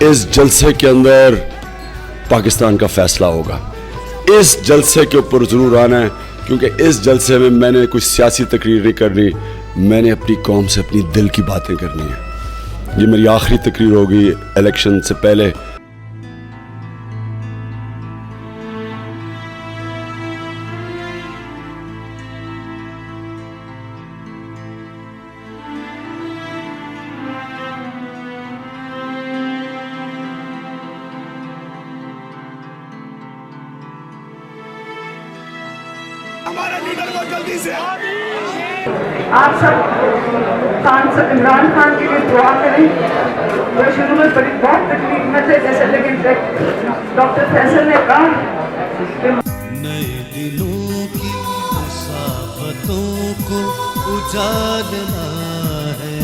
इस जलसे के अंदर पाकिस्तान का फैसला होगा। इस जलसे के ऊपर ज़रूर आना है, क्योंकि इस जलसे में मैंने कुछ सियासी तकरीर नहीं करनी, मैंने अपनी कौम से अपनी दिल की बातें करनी है। ये मेरी आखिरी तकरीर होगी इलेक्शन से पहले। हमारे लीडर को जल्दी से आप सब इमरान खान के लिए दुआ करें। वो शुरू में बड़ी बहुत तकलीफ में थे जैसे, लेकिन डॉक्टर फैसल ने कहा नए दिलों की मुसाफतों को उजालना है।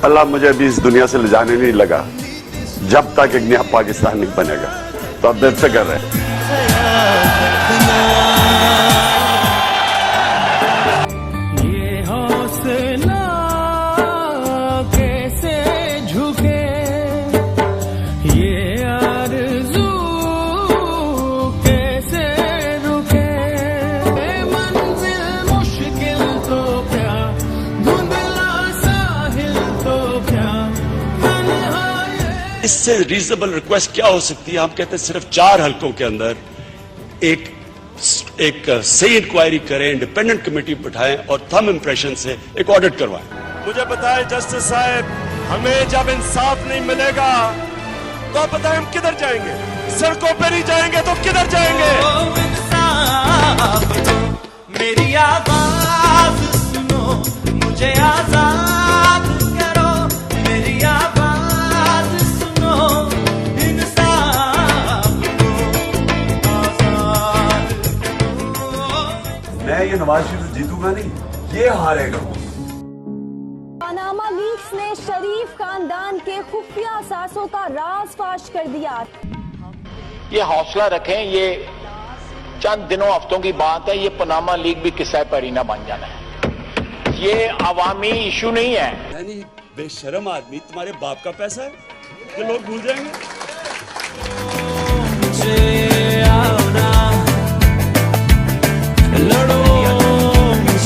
अल्लाह मुझे अभी इस दुनिया से ले जाने नहीं लगा जब तक एक नया पाकिस्तान नहीं बनेगा। तो अब बेफिक्र रहे। ये हौसला कैसे झुके, ये आरज़ू कैसे रुके। मंजिल मुश्किल तो क्या, धुंधला साहिल तो क्या। इससे रीजनेबल रिक्वेस्ट क्या हो सकती है? हम कहते हैं सिर्फ 4 हलकों के अंदर एक सही इंक्वायरी करें, इंडिपेंडेंट कमेटी बिठाएं और थंब इंप्रेशन से एक ऑडिट करवाएं। मुझे बताएं जस्टिस साहब, हमें जब इंसाफ नहीं मिलेगा तो आप बताएं हम किधर जाएंगे? सड़कों पर ही जाएंगे तो किधर जाएंगे? मेरी आवाज सुनो, मुझे आजाद करो। मेरी आवाज सुनो, इंसाफ दो, आजाद करो। मैं ये नवाज शरीफ जीतूंगा नहीं, ये हारेगा। पनामा लीक्स ने शरीफ खानदान के खुफिया असासों का राज फाश कर दिया। ये हौसला रखें, ये चंद दिनों हफ्तों की बात है। ये पनामा लीग भी किस्सा परीना बन जाना है। ये अवामी इशू नहीं है। यानी बेशरम आदमी, तुम्हारे बाप का पैसा है कि लोग भूल जाएंगे?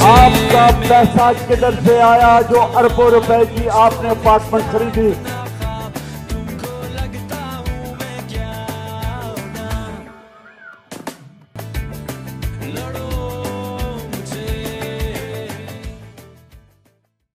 आपका पैसा किधर से आया जो अरबों रुपए की आपने अपार्टमेंट खरीदी? लड़ो